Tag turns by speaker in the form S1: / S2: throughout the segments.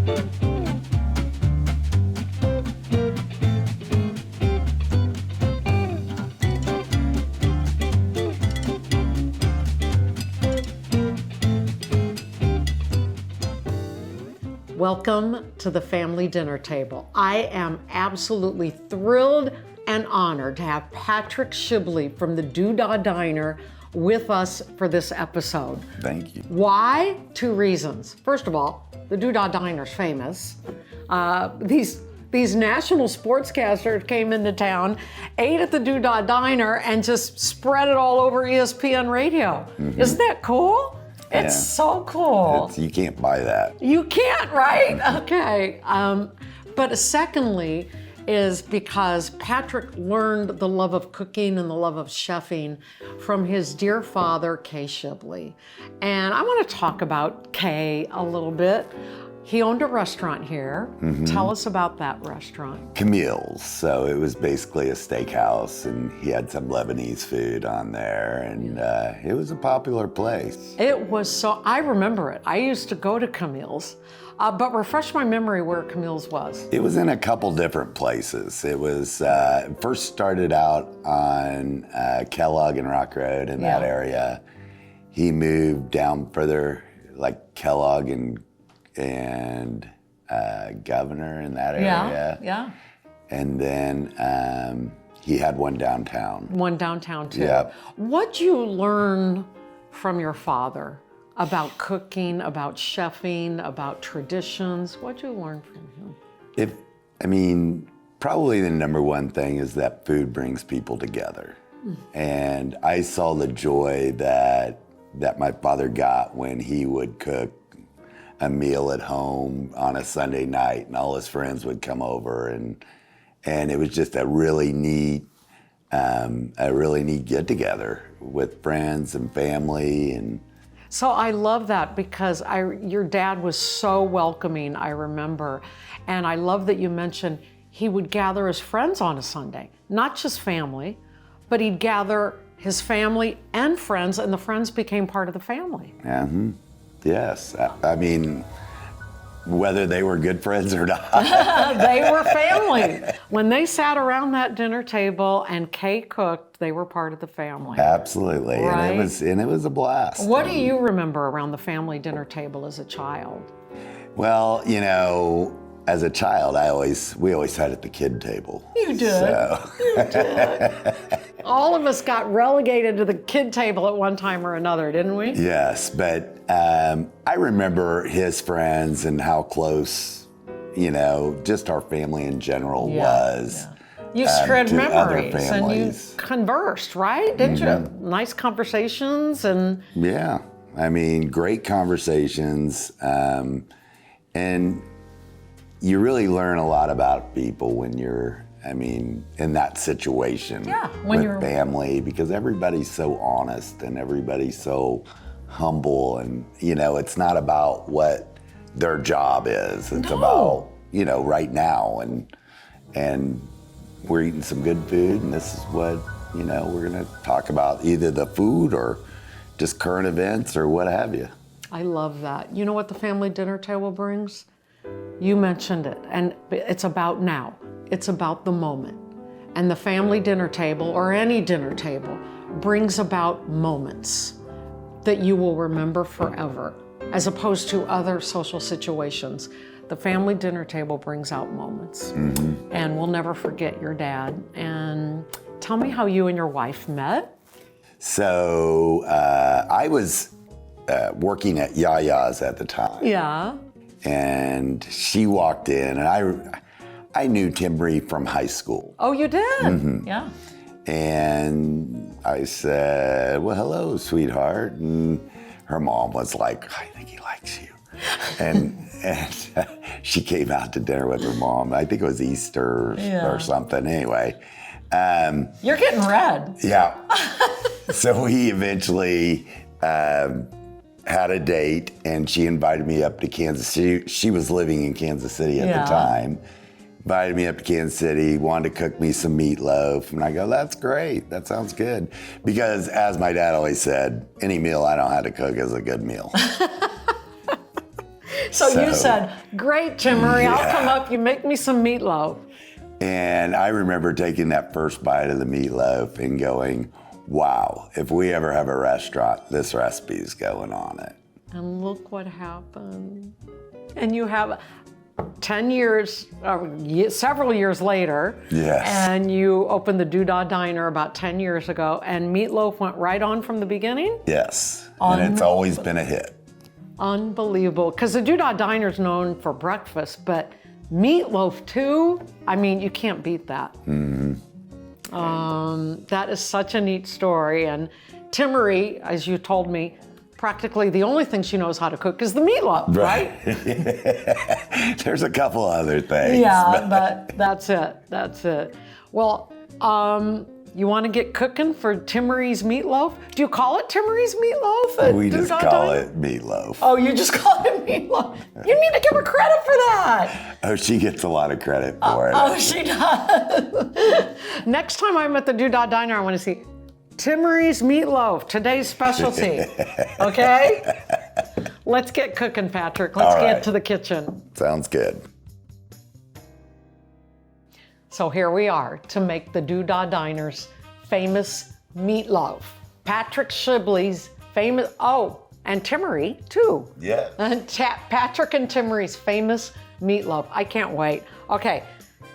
S1: Welcome to the family dinner table. I am absolutely thrilled and honored to have Patrick Shibley from the Doodah Diner with us for this episode.
S2: Thank you.
S1: Why? Two reasons. First of all, the Doodah Diner's famous. These national sportscasters came into town, ate at the Doodah Diner, and just spread it all over ESPN radio. Mm-hmm. Isn't that cool? It's so cool.
S2: You can't buy that.
S1: You can't, right? Okay. But secondly is because Patrick learned the love of cooking and the love of chefing from his dear father, Kay Shibley. And I want to talk about Kay a little bit. He owned a restaurant here. Mm-hmm. Tell us about that restaurant.
S2: Camille's. So it was basically a steakhouse, and he had some Lebanese food on there, and it was a popular place.
S1: It was so, I remember it. I used to go to Camille's, but refresh my memory where Camille's was.
S2: It was in a couple different places. It was, first started out on Kellogg and Rock Road in that area. He moved down further, like Kellogg and Governor in that area.
S1: Yeah.
S2: And then he had one downtown.
S1: One downtown too.
S2: Yep.
S1: What'd you learn from your father about cooking, about chefing, about traditions? What'd you learn from him?
S2: Probably the number one thing is that food brings people together. And I saw the joy that my father got when he would cook a meal at home on a Sunday night, and all his friends would come over, and it was just a really neat get together with friends and family. And
S1: so I love that because your dad was so welcoming, I remember, and I love that you mentioned he would gather his friends on a Sunday, not just family, but he'd gather his family and friends, and the friends became part of the family.
S2: Mm-hmm. Yes, whether they were good friends or not.
S1: They were family. When they sat around that dinner table and Kay cooked, they were part of the family.
S2: Absolutely,
S1: right?
S2: and it was a blast.
S1: What do you remember around the family dinner table as a child?
S2: Well, as a child, we always sat at the kid table.
S1: You did. You did. All of us got relegated to the kid table at one time or another, didn't we?
S2: Yes, but I remember his friends and how close, just our family in general was.
S1: Yeah. You spread memories
S2: and
S1: you conversed, right? Didn't you? Nice conversations and...
S2: Yeah, great conversations. And you really learn a lot about people when you're, in that situation with family, because everybody's so honest and everybody's so humble, and, it's not about what their job is. It's about, right now, and we're eating some good food, and this is what, we're gonna talk about, either the food or just current events or what have you.
S1: I love that. You know what the family dinner table brings? You mentioned it, and it's about now. It's about the moment. And the family dinner table, or any dinner table, brings about moments that you will remember forever, as opposed to other social situations. The family dinner table brings out moments. Mm-hmm. And we'll never forget your dad. And tell me how you and your wife met.
S2: So I was working at Yaya's at the time.
S1: Yeah.
S2: And she walked in, and I knew Timbree from high school.
S1: Oh, you did?
S2: Mm-hmm.
S1: Yeah.
S2: And I said, well, hello, sweetheart. And her mom was like, I think he likes you. And she came out to dinner with her mom. I think it was Easter or something. Anyway.
S1: You're getting red.
S2: Yeah. So we eventually had a date, and she invited me up to Kansas City. She was living in Kansas City at the time. Invited me up to Kansas City, wanted to cook me some meatloaf. And I go, that's great. That sounds good. Because as my dad always said, any meal I know how to cook is a good meal.
S1: So you said, great, Timmery, I'll come up, you make me some meatloaf.
S2: And I remember taking that first bite of the meatloaf and going, wow, if we ever have a restaurant, this recipe's going on it.
S1: And look what happened. And you have 10 years, several years later,
S2: Yes.
S1: and you opened the Doodah Diner about 10 years ago, and meatloaf went right on from the beginning?
S2: Yes, and it's always been a hit.
S1: Unbelievable, because the Doodah Diner is known for breakfast, but meatloaf too, I mean, you can't beat that. That is such a neat story, and Timmery, as you told me, practically the only thing she knows how to cook is the meatloaf, right?
S2: There's a couple other things.
S1: Yeah, but that's it. Well, you want to get cooking for Timmery's meatloaf? Do you call it Timmery's meatloaf?
S2: We just call it meatloaf.
S1: Oh, you just call it meatloaf? You need to give her credit for that.
S2: Oh, she gets a lot of credit for it.
S1: Oh, she does. Next time I'm at the Doodah Diner, I want to see Timmery's meatloaf, today's specialty. Okay? Let's get cooking, Patrick. Let's get to the kitchen.
S2: Sounds good.
S1: So here we are to make the Doodah Diner's famous meatloaf. Patrick Shibley's famous, and Timmery too.
S2: Yeah.
S1: Patrick and Timmery's famous meatloaf. I can't wait. Okay,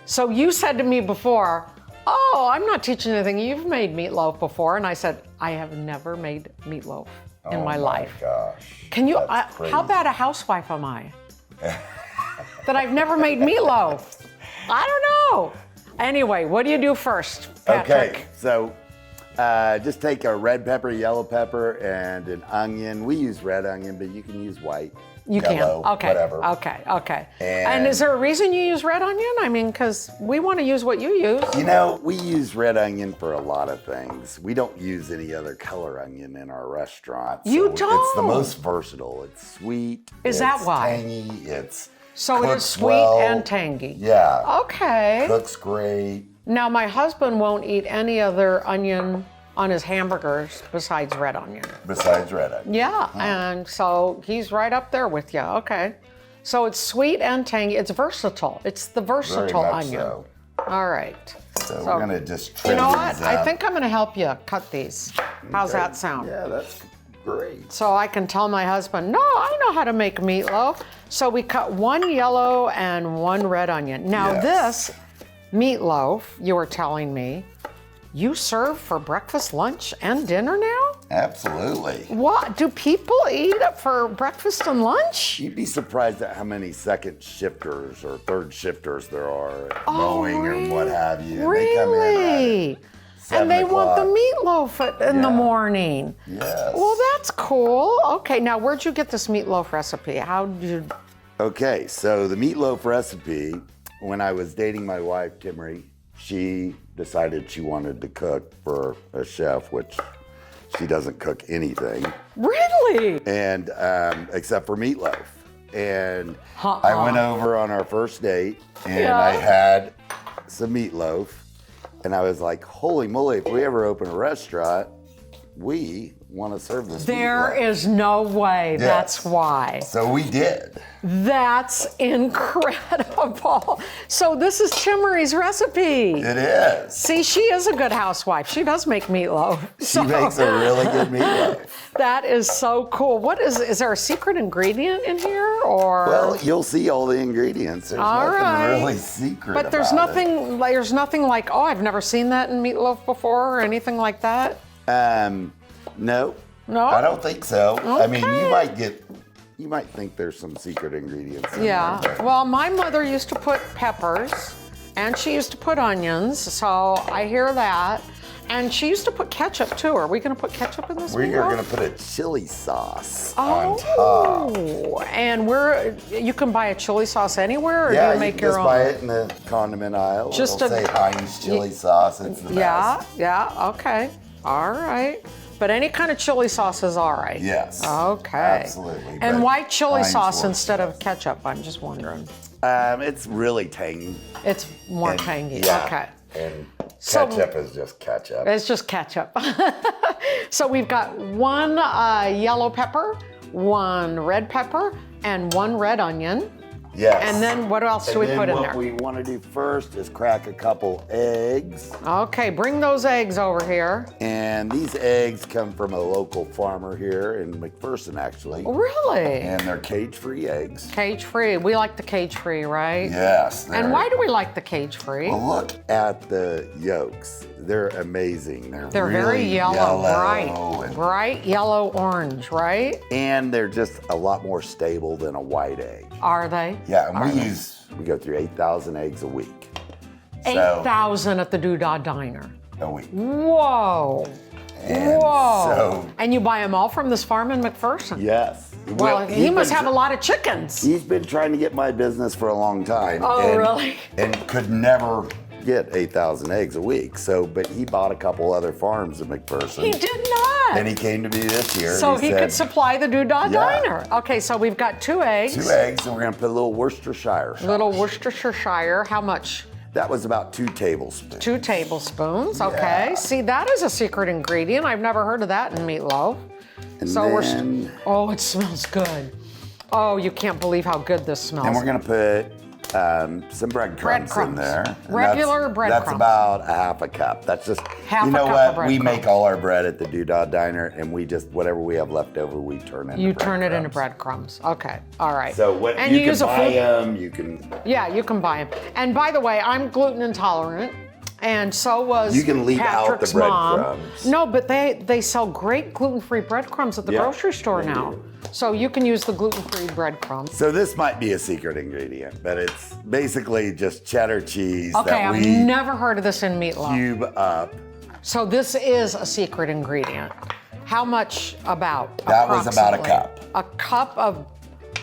S1: so you said to me before, I'm not teaching anything. You've made meatloaf before. And I said, I have never made meatloaf in my life.
S2: Oh my gosh.
S1: Can you, how bad a housewife am I? That I've never made meatloaf. I don't know. Anyway, what do you do first, Patrick?
S2: Okay, so just take a red pepper, yellow pepper, and an onion. We use red onion, but you can use white.
S1: You
S2: yellow,
S1: can. Okay.
S2: Whatever.
S1: Okay.
S2: And
S1: is there a reason you use red onion? I mean, because we want to use what you use.
S2: You know, we use red onion for a lot of things. We don't use any other color onion in our restaurant.
S1: You
S2: so
S1: don't?
S2: It's the most versatile. It's sweet.
S1: Is that why?
S2: Tangy. It's
S1: So it is sweet and tangy.
S2: Yeah.
S1: Okay.
S2: Cooks great.
S1: Now, my husband won't eat any other onion on his hamburgers besides red onion.
S2: Besides red onion.
S1: Yeah, and so he's right up there with you. Okay. So it's sweet and tangy. It's versatile. It's the versatile
S2: Very much
S1: onion.
S2: so.
S1: All right.
S2: So we're gonna just trim
S1: You know
S2: these
S1: what?
S2: up.
S1: I think I'm gonna help you cut these. How's
S2: Okay.
S1: that sound?
S2: Yeah, that's great.
S1: So I can tell my husband, no, I know how to make meatloaf. So we cut one yellow and one red onion. Now
S2: Yes.
S1: this meatloaf, you were telling me, you serve for breakfast, lunch, and dinner now?
S2: Absolutely.
S1: What? Do people eat it for breakfast and lunch?
S2: You'd be surprised at how many second shifters or third shifters there are at Boeing or what have you. And
S1: Really?
S2: They come in at
S1: And they want the
S2: 7
S1: meatloaf in the morning.
S2: Yes.
S1: Well, that's cool. Okay, now where'd you get this meatloaf recipe? How did you?
S2: Okay, so the meatloaf recipe, when I was dating my wife, Timmery, she decided she wanted to cook for a chef, which she doesn't cook anything.
S1: Really?
S2: And except for meatloaf. And I went over on our first date and I had some meatloaf and I was like, holy moly, if we ever open a restaurant, we want to serve this
S1: There
S2: meatloaf.
S1: is no way.
S2: Yes.
S1: That's why.
S2: So we did.
S1: That's incredible. So this is Timmery's recipe.
S2: It is.
S1: See, she is a good housewife. She does make meatloaf.
S2: She makes a really good meatloaf.
S1: That is so cool. What is there a secret ingredient in here or?
S2: Well, you'll see all the ingredients. There's
S1: All
S2: nothing
S1: right.
S2: really secret
S1: But there's
S2: about
S1: nothing. There's nothing like, I've never seen that in meatloaf before or anything like that.
S2: No.
S1: No?
S2: I don't think so. I mean,
S1: Okay.
S2: you might think there's some secret ingredients in
S1: Yeah.
S2: there. but-
S1: Well, my mother used to put peppers, and she used to put onions. So I hear that. And she used to put ketchup too. Are we going to put ketchup in this?
S2: We
S1: meatloaf?
S2: are going to put a chili sauce on top.
S1: And you can buy a chili sauce anywhere, or
S2: Yeah,
S1: do you make
S2: can
S1: your
S2: just
S1: own?
S2: buy it in the condiment aisle.
S1: Just
S2: It'll
S1: a-
S2: say Heinz chili sauce. It's the best.
S1: Yeah, okay. All right. But any kind of chili sauce is all right.
S2: Yes.
S1: Okay.
S2: Absolutely.
S1: And
S2: but
S1: why chili
S2: Heinz
S1: sauce
S2: works
S1: instead of
S2: best.
S1: ketchup? I'm just wondering.
S2: It's really tangy.
S1: It's more
S2: and-
S1: tangy.
S2: Yeah,
S1: Okay.
S2: And
S1: So-
S2: ketchup is just ketchup.
S1: It's just ketchup. So we've got one yellow pepper, one red pepper, and 1 red onion.
S2: Yes.
S1: And then what else do we put in there?
S2: What we want to do first is crack a couple eggs.
S1: Okay, bring those eggs over here.
S2: And these eggs come from a local farmer here in McPherson, actually.
S1: Really?
S2: And they're cage-free eggs.
S1: Cage-free. We like the cage-free, right?
S2: Yes.
S1: And why do we like the cage-free?
S2: Well, look at the yolks. They're amazing.
S1: They're
S2: really
S1: very yellow,
S2: and,
S1: bright yellow-orange, right?
S2: And they're just a lot more stable than a white egg.
S1: Are they?
S2: Yeah, and we go through 8,000 eggs a week.
S1: 8,000 at the Doodah Diner.
S2: A week.
S1: Whoa.
S2: And
S1: Whoa. And you buy them all from this farm in McPherson?
S2: Yes.
S1: Well, he must have a lot of chickens.
S2: He's been trying to get my business for a long time.
S1: Oh, really?
S2: And could never get 8,000 eggs a week. But he bought a couple other farms in McPherson.
S1: He did not.
S2: And he came to me this year.
S1: So he
S2: said,
S1: could supply the Doodah Diner. Okay, so we've got 2 eggs.
S2: 2 eggs, and we're gonna put a little Worcestershire sauce.
S1: Little Worcestershire. How much?
S2: That was about 2 tablespoons.
S1: 2 tablespoons, okay.
S2: Yeah.
S1: See, that is a secret ingredient. I've never heard of that in meatloaf.
S2: And
S1: So
S2: then,
S1: oh, it smells good. Oh, you can't believe how good this smells.
S2: and we're gonna put some breadcrumbs in there. And
S1: Regular breadcrumbs.
S2: That's about a half a cup. That's just,
S1: Half
S2: you
S1: a
S2: know
S1: cup of
S2: what? We
S1: breadcrumbs.
S2: make all our bread at the Doodah Diner, and we just, whatever we have left over, we turn into
S1: You turn it into breadcrumbs. Okay, all right.
S2: So what,
S1: and
S2: you can
S1: use a
S2: buy
S1: food.
S2: them, you can...
S1: Yeah, you can buy them. And by the way, I'm gluten intolerant, and so was
S2: You can leave out the
S1: Patrick's mom.
S2: breadcrumbs.
S1: No, but they sell great gluten-free breadcrumbs at the
S2: Yeah,
S1: grocery store
S2: they
S1: now.
S2: do.
S1: So you can use the gluten-free breadcrumbs.
S2: So this might be a secret ingredient, but it's basically just cheddar cheese
S1: Okay,
S2: that
S1: I've
S2: we
S1: never heard of this in meatloaf.
S2: cube up.
S1: So this is a secret ingredient. How much about?
S2: That was about a
S1: approximately?
S2: cup.
S1: A cup of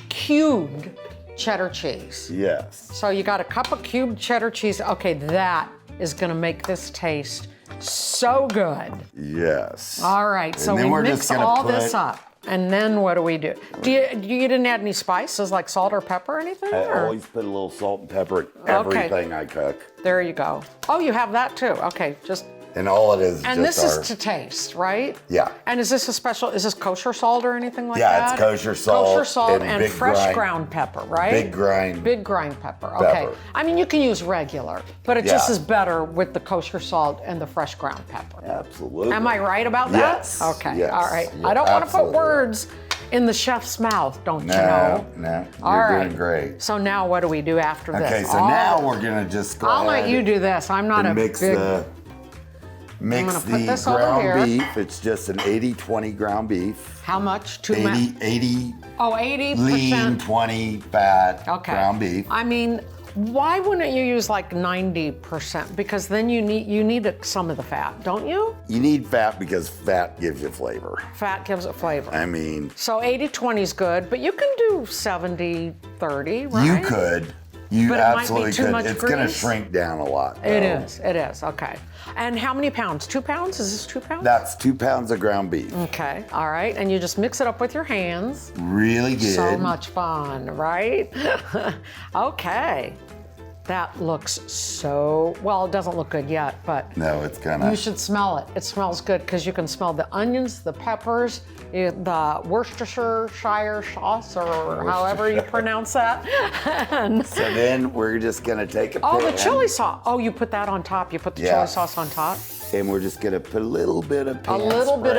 S1: cubed cheddar cheese.
S2: Yes.
S1: So you got a cup of cubed cheddar cheese. Okay, that is gonna make this taste so good.
S2: Yes.
S1: All right, so
S2: And then
S1: we
S2: we're
S1: mix
S2: just gonna
S1: all
S2: put-
S1: this up. And then what do we do? You didn't add any spices like salt or pepper or anything?
S2: I
S1: or-
S2: always put a little salt and pepper in
S1: Okay.
S2: everything I cook.
S1: There you go. Oh, you have that too. Okay, just
S2: And all it is
S1: and
S2: just
S1: this
S2: our...
S1: is to taste, right?
S2: Yeah.
S1: And is this a special? Is this kosher salt or anything like
S2: Yeah,
S1: that?
S2: it's kosher salt
S1: Kosher salt
S2: and
S1: and
S2: big
S1: fresh
S2: grind-
S1: ground pepper, right?
S2: Big grind.
S1: Big grind pepper. Okay.
S2: Pepper.
S1: I mean, you can use regular, but it just
S2: Yeah.
S1: is better with the kosher salt and the fresh ground pepper.
S2: Absolutely.
S1: Am I right about that?
S2: Yes.
S1: Okay.
S2: Yes.
S1: All right.
S2: Yeah,
S1: I don't want to put
S2: absolutely.
S1: words in the chef's mouth, don't you
S2: No,
S1: know?
S2: no.
S1: All
S2: You're
S1: right.
S2: doing great.
S1: So now what do we do after this?
S2: Okay, so
S1: Oh,
S2: now we're gonna just go
S1: I'll
S2: ahead
S1: let you do this. I'm not
S2: and
S1: a
S2: mix
S1: big.
S2: mix
S1: gonna put
S2: the
S1: this over
S2: ground
S1: here.
S2: beef. It's just an 80-20 ground beef.
S1: How much?
S2: 80
S1: Oh, 80%.
S2: lean, 20 fat
S1: Okay.
S2: ground beef.
S1: I mean, why wouldn't you use like 90%? Because then you need some of the fat, don't you?
S2: You need fat because fat gives you flavor.
S1: Fat gives it flavor.
S2: I mean,
S1: So 80-20 is good, but you can do 70-30, right?
S2: you could. You
S1: But it might be
S2: absolutely
S1: too
S2: could.
S1: much
S2: It's gonna
S1: grease.
S2: shrink down a lot.
S1: It
S2: though.
S1: is, okay. And how many pounds? 2 pounds? Is this 2 pounds?
S2: That's 2 pounds of ground beef.
S1: Okay, all right. And you just mix it up with your hands.
S2: Really good.
S1: So much fun, right? Okay. That looks so, well, it doesn't look good yet, but
S2: No, it's gonna.
S1: you should smell it. It smells good because you can smell the onions, the peppers, the Worcestershire sauce, or however you pronounce that. And,
S2: So then we're just gonna take a
S1: oh, the
S2: pan,
S1: chili sauce. Oh, you put that on top. You put the
S2: Yeah.
S1: chili sauce on top.
S2: and we're just gonna put a little bit of
S1: A
S2: pan
S1: little bit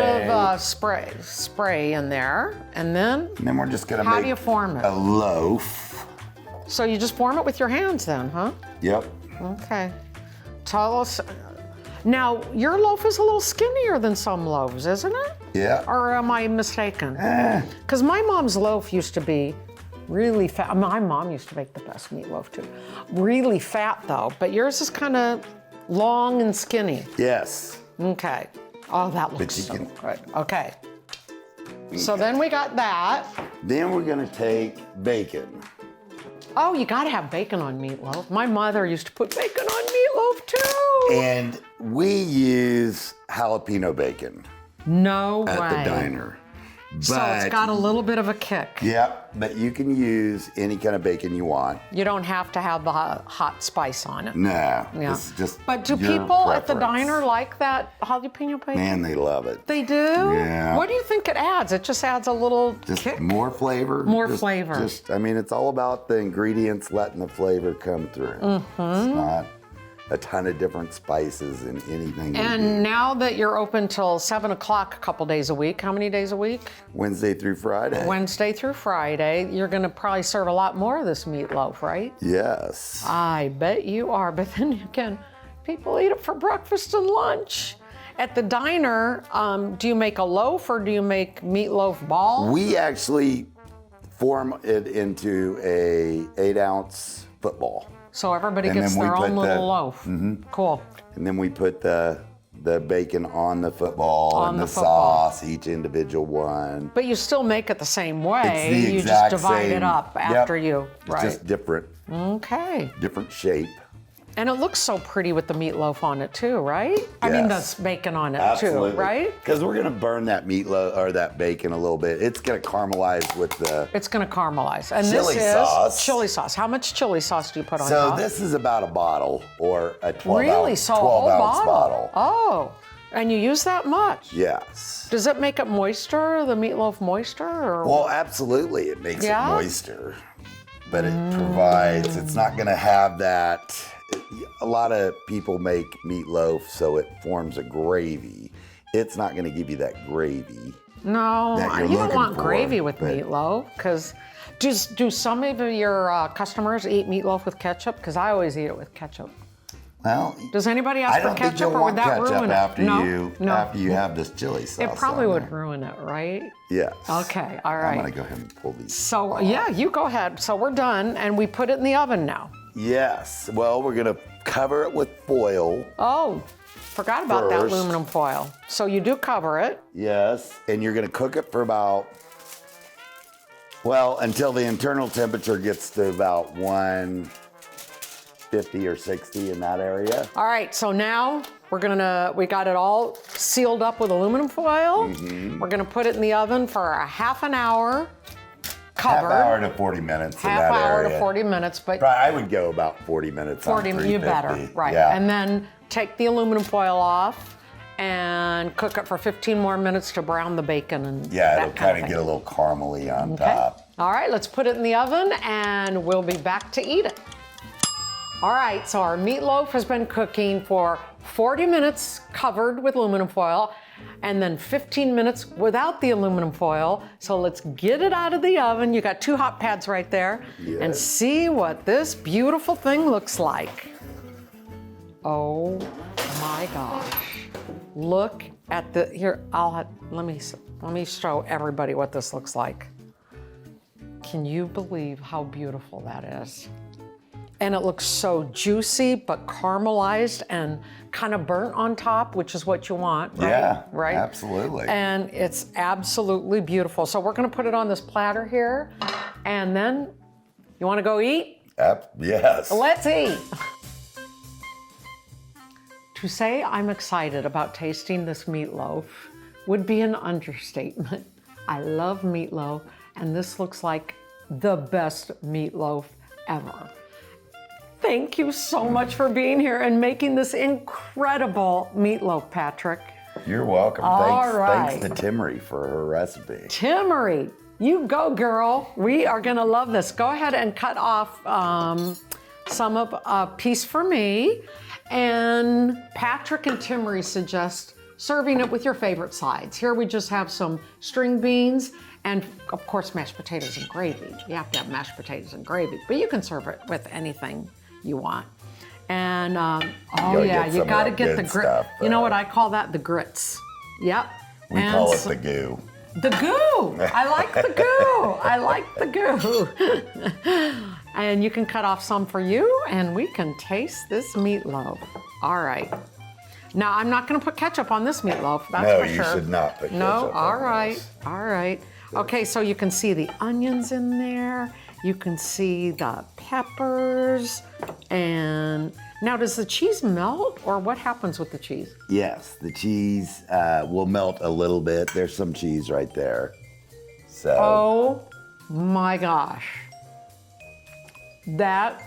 S2: spray.
S1: of spray in there. And then,
S2: And then we're just gonna
S1: how
S2: make
S1: do you form it?
S2: a loaf.
S1: So you just form it with your hands then, huh?
S2: Yep.
S1: Okay. Tell us. Now, your loaf is a little skinnier than some loaves, isn't it?
S2: Yeah.
S1: Or am I mistaken? Because my mom's loaf used to be really fat. My mom used to make the best meatloaf too. Really fat though, but yours is kind of long and skinny.
S2: Yes.
S1: Okay. Oh, that looks
S2: you
S1: so
S2: can-
S1: good. Okay. So then we got that.
S2: Then we're gonna take bacon.
S1: Oh, you gotta have bacon on meatloaf. My mother used to put bacon on meatloaf too.
S2: And we use jalapeno bacon
S1: No
S2: at
S1: way.
S2: the diner.
S1: So it's got a little bit of a kick.
S2: Yep, but you can use any kind of bacon you want.
S1: You don't have to have the hot spice on it.
S2: No,
S1: Yeah.
S2: it's just
S1: But do
S2: your
S1: people at the
S2: preference.
S1: diner like that jalapeno bacon?
S2: Man, they love it.
S1: They do?
S2: Yeah.
S1: What do you think it adds? It just adds a little
S2: Just
S1: kick?
S2: more flavor.
S1: More flavor.
S2: I mean, it's all about the ingredients letting the flavor come through.
S1: Mm-hmm.
S2: It's not a ton of different spices in anything.
S1: And now that you're open till 7 o'clock a couple days a week, how many days a week?
S2: Wednesday through Friday.
S1: Wednesday through Friday. You're going to probably serve a lot more of this meatloaf, right?
S2: Yes.
S1: I bet you are. But then again, people eat it for breakfast and lunch. At the diner, do you make a loaf or do you make meatloaf balls?
S2: We actually form it into a 8-ounce football.
S1: So everybody
S2: And
S1: gets
S2: then we
S1: their own
S2: put
S1: little loaf. Cool.
S2: And then we put the bacon on the football
S1: On
S2: and
S1: the
S2: the
S1: football.
S2: sauce, each individual one.
S1: But you still make it the same way.
S2: It's the
S1: You
S2: exact
S1: just divide
S2: same.
S1: it up
S2: Yep.
S1: after you,
S2: It's
S1: right?
S2: just different shape.
S1: And it looks so pretty with the meatloaf on it too, right? I mean,
S2: Yes.
S1: the bacon on it
S2: Absolutely.
S1: too, right?
S2: Because we're gonna burn that meatloaf or that bacon a little bit. It's gonna caramelize with the.
S1: It's gonna caramelize. And
S2: Chili
S1: this is
S2: sauce.
S1: chili sauce. How much chili sauce do you put on
S2: So
S1: top?
S2: this is about a bottle or a 12
S1: Really?
S2: ounce,
S1: So a
S2: 12
S1: whole
S2: ounce
S1: bottle?
S2: bottle.
S1: Oh, and you use that much?
S2: Yes.
S1: Does it make it moister, the meatloaf moister? Or?
S2: Well, absolutely, it makes
S1: Yeah?
S2: it moister, but it provides. It's not gonna have that. A lot of people make meatloaf so it forms a gravy. It's not gonna give you that gravy.
S1: No,
S2: that you're
S1: you don't
S2: looking
S1: want
S2: for,
S1: gravy with
S2: but-
S1: meatloaf, because do some of your customers eat meatloaf with ketchup? Because I always eat it with ketchup.
S2: Well,
S1: Does anybody ask
S2: I
S1: for
S2: don't think
S1: ketchup,
S2: you'll
S1: or
S2: want
S1: would that
S2: ketchup
S1: ruin it?
S2: after
S1: No,
S2: after you have this chili sauce.
S1: it probably
S2: on
S1: would
S2: there.
S1: ruin it, right?
S2: Yes.
S1: Okay, all
S2: I'm
S1: right.
S2: gonna go ahead and pull these.
S1: So yeah, you go ahead. So we're done, and we put it in the oven now.
S2: Yes. Well, we're gonna cover it with foil.
S1: Oh, forgot about that
S2: First.
S1: aluminum foil. So you do cover it.
S2: Yes. And you're gonna cook it for about, well, until the internal temperature gets to about 150 or 60 in that area.
S1: All right, so now we got it all sealed up with aluminum foil.
S2: Mm-hmm.
S1: We're gonna put it in the oven for a half an hour,
S2: Half
S1: covered.
S2: hour to 40 minutes in
S1: Half
S2: that
S1: hour
S2: area.
S1: to 40 minutes, but
S2: I would go about 40 minutes
S1: 40,
S2: on
S1: you
S2: 350.
S1: better, right.
S2: Yeah.
S1: And then take the aluminum foil off and cook it for 15 more minutes to brown the bacon and
S2: Yeah,
S1: that
S2: it'll kind of
S1: thing.
S2: get a little caramely on
S1: Okay.
S2: top.
S1: All right, let's put it in the oven and we'll be back to eat it. All right, so our meatloaf has been cooking for 40 minutes covered with aluminum foil and then 15 minutes without the aluminum foil. So let's get it out of the oven. You got 2 hot pads right there and
S2: Yes.
S1: see what this beautiful thing looks like. Oh my gosh. Look at the, here, let me show everybody what this looks like. Can you believe how beautiful that is? And it looks so juicy, but caramelized and kind of burnt on top, which is what you want, right?
S2: Yeah,
S1: right?
S2: absolutely.
S1: And it's absolutely beautiful. So we're gonna put it on this platter here, and then, you wanna go eat?
S2: Yes.
S1: Let's eat. To say I'm excited about tasting this meatloaf would be an understatement. I love meatloaf, and this looks like the best meatloaf ever. Thank you so much for being here and making this incredible meatloaf, Patrick.
S2: You're welcome.
S1: All right.
S2: Thanks to Timmery for her recipe.
S1: Timmery, you go, girl. We are gonna love this. Go ahead and cut off some of a piece for me. And Patrick and Timmery suggest serving it with your favorite sides. Here we just have some string beans and of course mashed potatoes and gravy. You have to have mashed potatoes and gravy, but you can serve it with anything you want. And oh
S2: gotta
S1: yeah,
S2: get
S1: you
S2: some of
S1: gotta
S2: that
S1: get
S2: good
S1: the grit.
S2: stuff,
S1: You know what I call that? The grits. Yep.
S2: We
S1: And
S2: call it
S1: so-
S2: the goo.
S1: the goo. I like the goo. I like the goo. And you can cut off some for you, and we can taste this meatloaf. All right. Now, I'm not going to put ketchup on this meatloaf, that's
S2: No,
S1: for
S2: you
S1: sure.
S2: should not put
S1: No,
S2: ketchup
S1: all
S2: on
S1: right,
S2: this.
S1: all right. Okay, so you can see the onions in there. You can see the peppers. And now, does the cheese melt, or what happens with the cheese?
S2: Yes, the cheese will melt a little bit. There's some cheese right there. So,
S1: Oh my gosh. That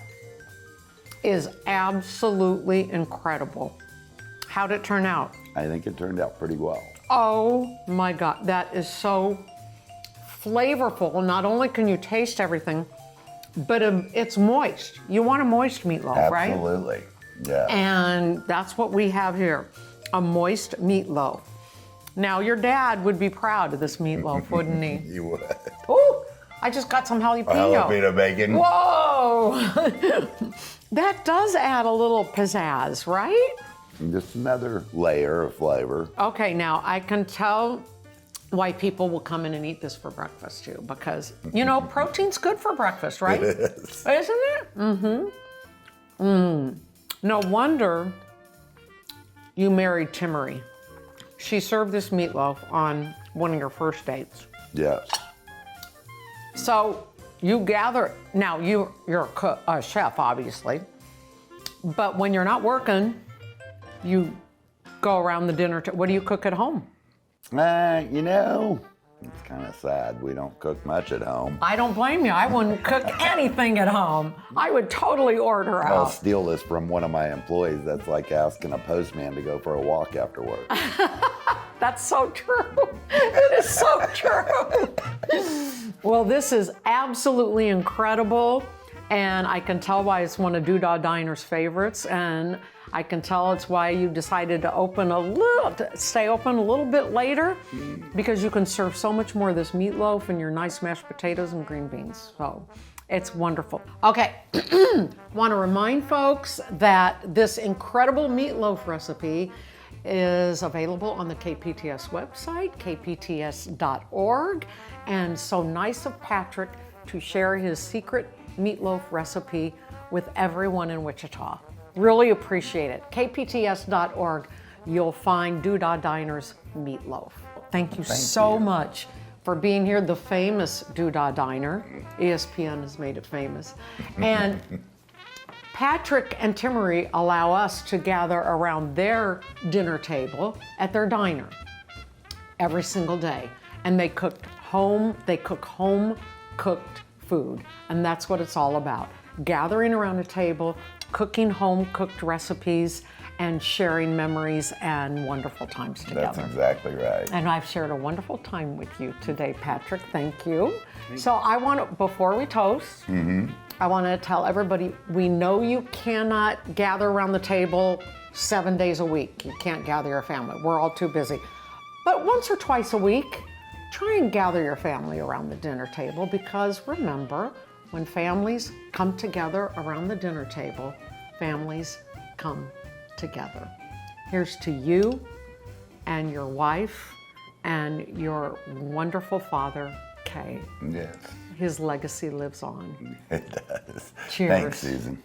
S1: is absolutely incredible. How'd it turn out?
S2: I think it turned out pretty well.
S1: Oh my God, that is so flavorful. Not only can you taste everything, but it's moist. You want a moist meatloaf, right?
S2: Absolutely. Yeah.
S1: And that's what we have here, a moist meatloaf. Now, your dad would be proud of this meatloaf, wouldn't he?
S2: He would.
S1: Ooh, I just got some jalapeno.
S2: Jalapeno bacon.
S1: Whoa! That does add a little pizzazz, right?
S2: Just another layer of flavor.
S1: Okay, now I can tell why people will come in and eat this for breakfast too, because, you know, protein's good for breakfast, right?
S2: It is.
S1: Isn't it? Mm-hmm. No wonder you married Timmery. She served this meatloaf on one of your first dates.
S2: Yes.
S1: So you gather, now you're a cook, a chef, obviously, but when you're not working, you go around the dinner. What do you cook at home?
S2: You know, it's kind of sad. We don't cook much at home.
S1: I don't blame you. I wouldn't cook anything at home. I would totally order
S2: I'll
S1: out.
S2: steal this from one of my employees. That's like asking a postman to go for a walk after work.
S1: That's so true. It is so true. Well, this is absolutely incredible, and I can tell why it's one of Doodah Diner's favorites, and I can tell it's why you decided to stay open a little bit later, because you can serve so much more of this meatloaf and your nice mashed potatoes and green beans. So it's wonderful. Okay, want to remind folks that this incredible meatloaf recipe is available on the KPTS website, kpts.org. And so nice of Patrick to share his secret meatloaf recipe with everyone in Wichita. Really appreciate it. kpts.org, you'll find Doodah Diner's meatloaf. Thank you so much for being here, the famous Doodah Diner. ESPN has made it famous. And Patrick and Timmery allow us to gather around their dinner table at their diner every single day. And they cook home cooked food. And that's what it's all about. Gathering around a table, cooking home cooked recipes, and sharing memories and wonderful times together.
S2: That's exactly right.
S1: And I've shared a wonderful time with you today, Patrick. Thank you. So I want to, before we toast, I want to tell everybody, we know you cannot gather around the table 7 days a week. You can't gather your family. We're all too busy. But once or twice a week, try and gather your family around the dinner table, because remember, when families come together around the dinner table, families come together. Here's to you and your wife and your wonderful father, Kay.
S2: Yes.
S1: His legacy lives on.
S2: It does.
S1: Cheers.
S2: Thanks, Susan.